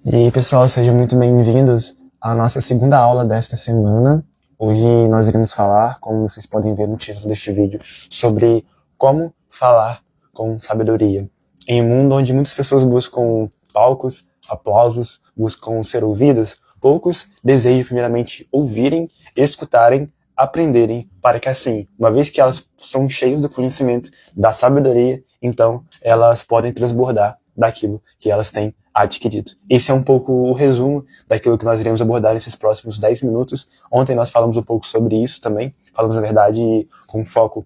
E aí, pessoal, sejam muito bem-vindos à nossa segunda aula desta semana. Hoje nós iremos falar, como vocês podem ver no título deste vídeo, sobre como falar com sabedoria. Em um mundo onde muitas pessoas buscam palcos, aplausos, buscam ser ouvidas, poucos desejam primeiramente ouvirem, escutarem, aprenderem, para que assim, uma vez que elas são cheias do conhecimento, da sabedoria, então elas podem transbordar daquilo que elas têm adquirido. Esse é um pouco o resumo daquilo que nós iremos abordar nesses próximos 10 minutos. Ontem nós falamos um pouco sobre isso também, falamos na verdade com foco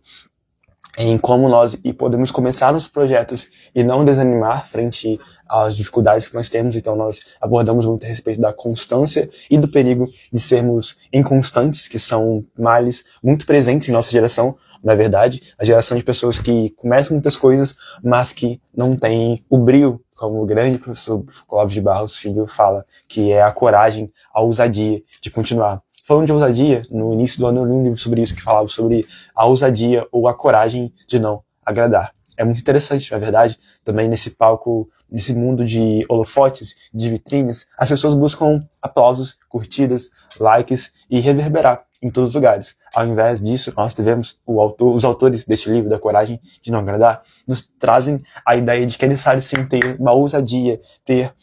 em como nós podemos começar nos projetos e não desanimar frente às dificuldades que nós temos. Então nós abordamos muito a respeito da constância e do perigo de sermos inconstantes, que são males muito presentes em nossa geração, na verdade, a geração de pessoas que começam muitas coisas, mas que não têm o brio, como o grande professor Clóvis de Barros Filho fala, que é a coragem, a ousadia de continuar. Falando de ousadia, no início do ano eu li um livro sobre isso que falava sobre a ousadia ou a coragem de não agradar. É muito interessante, na verdade, também nesse palco, nesse mundo de holofotes, de vitrines, as pessoas buscam aplausos, curtidas, likes e reverberar em todos os lugares. Ao invés disso, nós devemos, os autores deste livro, da coragem de não agradar, nos trazem a ideia de que é necessário sim ter uma ousadia, ter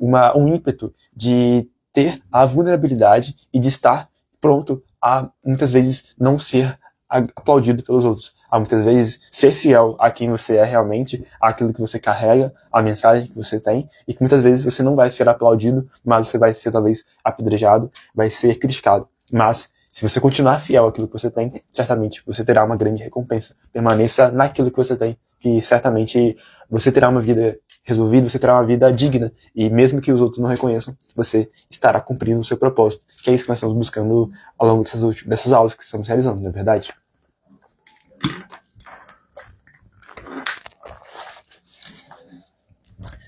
um ímpeto de ter a vulnerabilidade e de estar pronto a, muitas vezes, não ser aplaudido pelos outros. A, muitas vezes, ser fiel a quem você é realmente, àquilo que você carrega, a mensagem que você tem, e que muitas vezes você não vai ser aplaudido, mas você vai ser, talvez, apedrejado, vai ser criticado. Mas, se você continuar fiel àquilo que você tem, certamente você terá uma grande recompensa. Permaneça naquilo que você tem, que certamente você terá uma vida resolvida, você terá uma vida digna, e mesmo que os outros não reconheçam, você estará cumprindo o seu propósito, que é isso que nós estamos buscando ao longo dessas aulas que estamos realizando, não é verdade?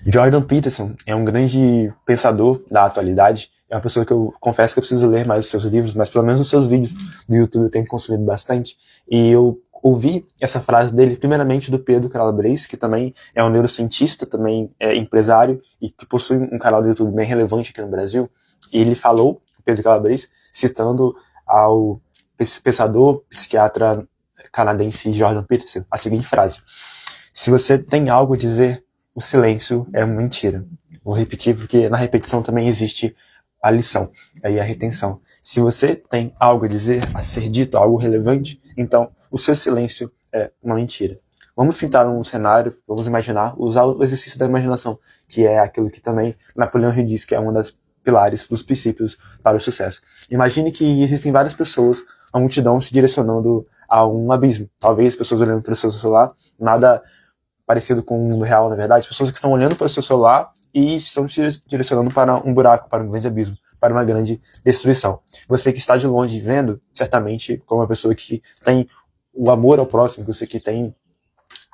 Jordan Peterson é um grande pensador da atualidade, é uma pessoa que eu confesso que eu preciso ler mais os seus livros, mas pelo menos os seus vídeos do YouTube eu tenho consumido bastante, e eu ouvi essa frase dele, primeiramente do Pedro Calabrese, que também é um neurocientista, também é empresário e que possui um canal do YouTube bem relevante aqui no Brasil. E ele falou, Pedro Calabrese, citando ao pensador, psiquiatra canadense Jordan Peterson, a seguinte frase: se você tem algo a dizer, o silêncio é uma mentira. Vou repetir porque na repetição também existe a lição e a retenção. Se você tem algo a dizer, a ser dito, algo relevante, então o seu silêncio é uma mentira. Vamos pintar um cenário, vamos imaginar, usar o exercício da imaginação, que é aquilo que também Napoleão Hill diz que é uma das pilares, dos princípios para o sucesso. Imagine que existem várias pessoas, uma multidão se direcionando a um abismo. Talvez pessoas olhando para o seu celular, nada parecido com o mundo real, na verdade. Pessoas que estão olhando para o seu celular e estão se direcionando para um buraco, para um grande abismo, para uma grande destruição. Você que está de longe vendo, certamente, como uma pessoa que tem o amor ao próximo, você que tem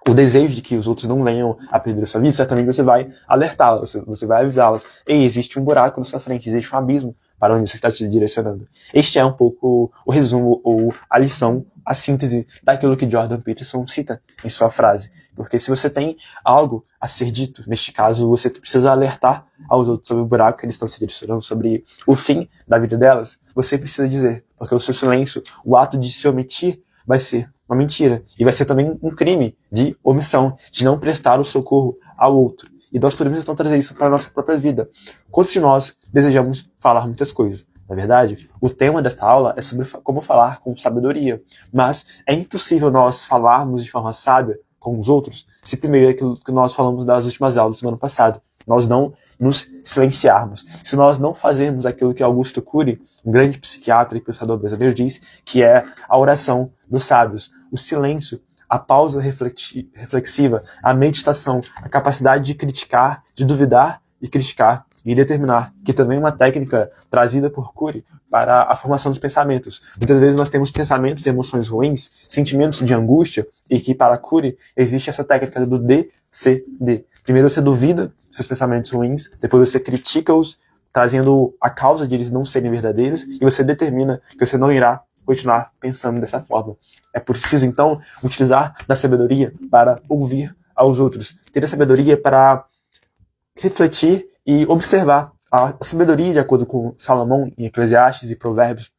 o desejo de que os outros não venham a perder a sua vida, certamente você vai alertá-las, você vai avisá-las. Ei, existe um buraco na sua frente, existe um abismo para onde você está te direcionando. Este é um pouco o resumo ou a lição, a síntese daquilo que Jordan Peterson cita em sua frase. Porque se você tem algo a ser dito, neste caso, você precisa alertar aos outros sobre o buraco que eles estão se direcionando, sobre o fim da vida delas, você precisa dizer. Porque o seu silêncio, o ato de se omitir, vai ser uma mentira. E vai ser também um crime de omissão, de não prestar o socorro ao outro. E nós podemos então trazer isso para a nossa própria vida. Quantos de nós desejamos falar muitas coisas? Na verdade, o tema desta aula é sobre como falar com sabedoria. Mas é impossível nós falarmos de forma sábia com os outros se primeiro é aquilo que nós falamos das últimas aulas do semana passada. Nós não nos silenciarmos. Se nós não fazermos aquilo que Augusto Cury, um grande psiquiatra e pensador brasileiro, diz, que é a oração dos sábios, o silêncio, a pausa reflexiva, a meditação, a capacidade de criticar, de duvidar e criticar e determinar, que também é uma técnica trazida por Cury para a formação dos pensamentos. Muitas vezes nós temos pensamentos e emoções ruins, sentimentos de angústia, e que para Cury existe essa técnica do DCD. Primeiro você duvida seus pensamentos ruins, depois você critica-os, trazendo a causa de eles não serem verdadeiros, e você determina que você não irá continuar pensando dessa forma. É preciso, então, utilizar da sabedoria para ouvir aos outros, ter a sabedoria para refletir e observar A sabedoria, de acordo com Salomão, em Eclesiastes e Provérbios,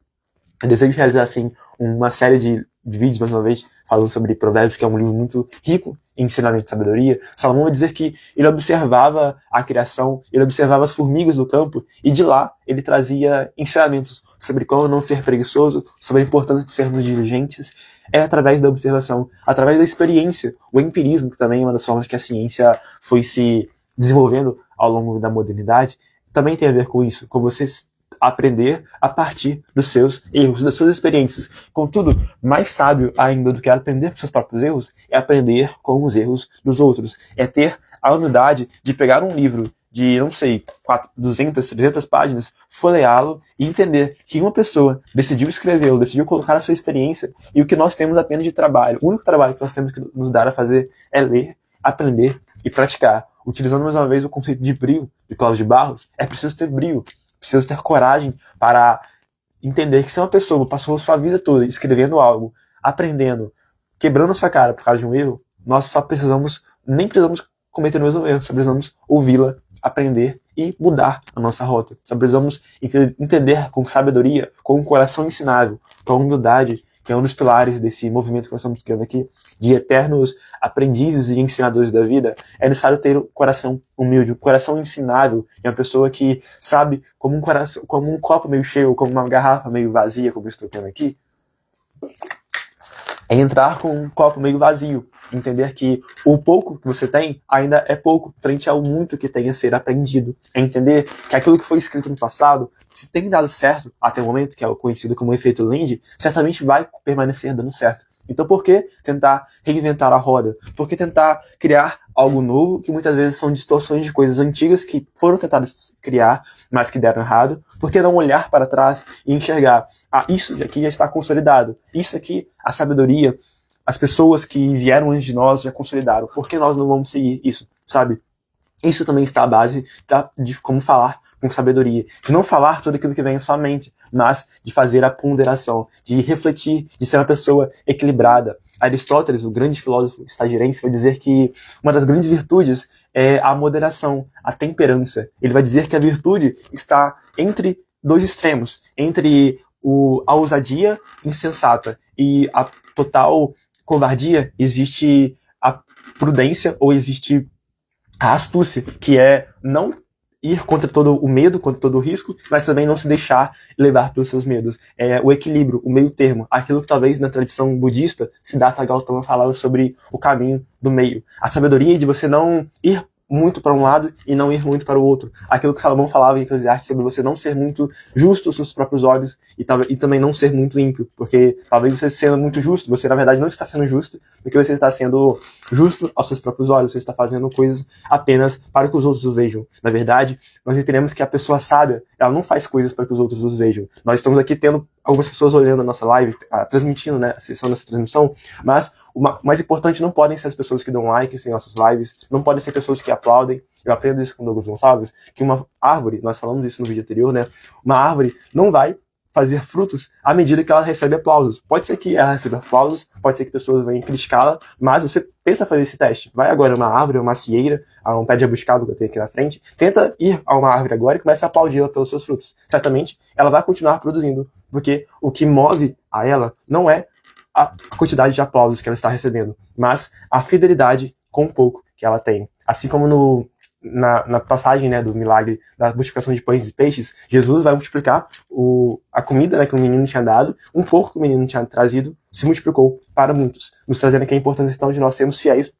eu desejo realizar, assim, uma série de vídeos, mais uma vez, falando sobre Provérbios, que é um livro muito rico em ensinamento de sabedoria. Salomão vai dizer que ele observava a criação, ele observava as formigas do campo, e de lá ele trazia ensinamentos sobre como não ser preguiçoso, sobre a importância de sermos diligentes. É através da observação, através da experiência, o empirismo, que também é uma das formas que a ciência foi se desenvolvendo ao longo da modernidade, também tem a ver com isso, com você aprender a partir dos seus erros, das suas experiências. Contudo, mais sábio ainda do que aprender com seus próprios erros é aprender com os erros dos outros. É ter a humildade de pegar um livro de, não sei, 200, 300 páginas, folheá-lo e entender que uma pessoa decidiu escrevê-lo, decidiu colocar a sua experiência, e o que nós temos apenas de trabalho, o único trabalho que nós temos que nos dar a fazer é ler, aprender e praticar. Utilizando mais uma vez o conceito de brio, de Cláudio de Barros, é preciso ter brio, preciso ter coragem para entender que se uma pessoa passou a sua vida toda escrevendo algo, aprendendo, quebrando sua cara por causa de um erro, nós só nem precisamos cometer o mesmo erro, só precisamos ouvi-la, aprender e mudar a nossa rota. Só precisamos entender com sabedoria, com um coração ensinável, com humildade, que é um dos pilares desse movimento que nós estamos criando aqui, de eternos aprendizes e ensinadores da vida. É necessário ter um coração humilde, um coração ensinável, e uma pessoa que sabe como um copo meio cheio, como uma garrafa meio vazia, como eu estou tendo aqui, é entrar com um copo meio vazio, entender que o pouco que você tem ainda é pouco frente ao muito que tem a ser aprendido. É entender que aquilo que foi escrito no passado, se tem dado certo até o momento, que é o conhecido como efeito Lindy, certamente vai permanecer dando certo. Então por que tentar reinventar a roda? Por que tentar criar algo novo, que muitas vezes são distorções de coisas antigas que foram tentadas criar, mas que deram errado? Por que não olhar para trás e enxergar, isso aqui já está consolidado, isso aqui, a sabedoria, as pessoas que vieram antes de nós já consolidaram, por que nós não vamos seguir isso, sabe? Isso também está à base de como falar com sabedoria, de não falar tudo aquilo que vem à sua mente, mas de fazer a ponderação, de refletir, de ser uma pessoa equilibrada. Aristóteles, o grande filósofo estagirense, vai dizer que uma das grandes virtudes é a moderação, a temperança. Ele vai dizer que a virtude está entre dois extremos, entre a ousadia insensata e a total covardia. Existe a prudência ou existe a astúcia, que é não ir contra todo o medo, contra todo o risco, mas também não se deixar levar pelos seus medos. É o equilíbrio, o meio termo, aquilo que talvez na tradição budista Siddhartha Gautama falava sobre o caminho do meio. A sabedoria de você não ir muito para um lado e não ir muito para o outro. Aquilo que Salomão falava em Eclesiastes sobre você não ser muito justo aos seus próprios olhos e também não ser muito ímpio, porque talvez você sendo muito justo, você na verdade não está sendo justo, porque você está sendo justo aos seus próprios olhos, você está fazendo coisas apenas para que os outros o vejam. Na verdade, nós entendemos que a pessoa sábia, ela não faz coisas para que os outros os vejam. Nós estamos aqui tendo algumas pessoas olhando a nossa live, transmitindo, né, a sessão dessa transmissão, mas o mais importante não podem ser as pessoas que dão likes em nossas lives, não podem ser pessoas que aplaudem. Eu aprendo isso com o Douglas Gonçalves, que uma árvore, nós falamos isso no vídeo anterior, né, uma árvore não vai fazer frutos à medida que ela recebe aplausos. Pode ser que ela receba aplausos, pode ser que pessoas venham criticá-la, mas você tenta fazer esse teste. Vai agora a uma árvore, a uma macieira, a um pé de abuscado que eu tenho aqui na frente, tenta ir a uma árvore agora e começa a aplaudi-la pelos seus frutos. Certamente, ela vai continuar produzindo, porque o que move a ela não é a quantidade de aplausos que ela está recebendo, mas a fidelidade com o pouco que ela tem. Assim como na passagem, né, do milagre da multiplicação de pães e peixes, Jesus vai multiplicar a comida, né, que o menino tinha dado, um pouco que o menino tinha trazido, se multiplicou para muitos, nos trazendo que a importância então de nós sermos fiéis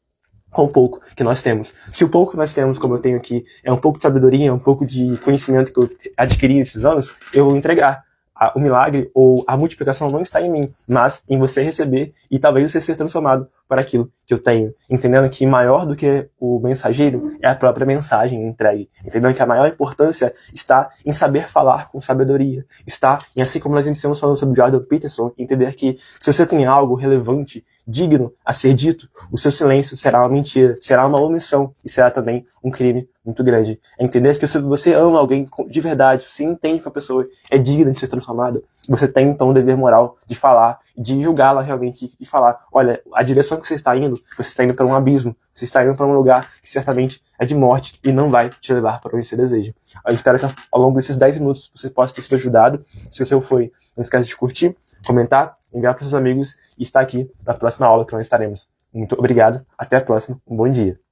com o pouco que nós temos. Se o pouco que nós temos, como eu tenho aqui, é um pouco de sabedoria, é um pouco de conhecimento que eu adquiri nesses anos, eu vou entregar. O milagre ou a multiplicação não está em mim, mas em você receber e talvez você ser transformado para aquilo que eu tenho. Entendendo que maior do que o mensageiro é a própria mensagem entregue. Entendendo que a maior importância está em saber falar com sabedoria. Está em, assim como nós iniciamos falando sobre Jordan Peterson, entender que se você tem algo relevante, digno a ser dito, o seu silêncio será uma mentira, será uma omissão e será também um crime muito grande. É entender que se você ama alguém de verdade, você entende que a pessoa é digna de ser transformada, você tem então o dever moral de falar, de julgá-la realmente e falar, olha, a direção que você está indo para um abismo, você está indo para um lugar que certamente é de morte e não vai te levar para onde você deseja. Eu espero que ao longo desses 10 minutos você possa ter sido ajudado. Se você foi, não esquece de curtir, comentar, enviar para seus amigos e estar aqui na próxima aula que nós estaremos. Muito obrigado, até a próxima, um bom dia.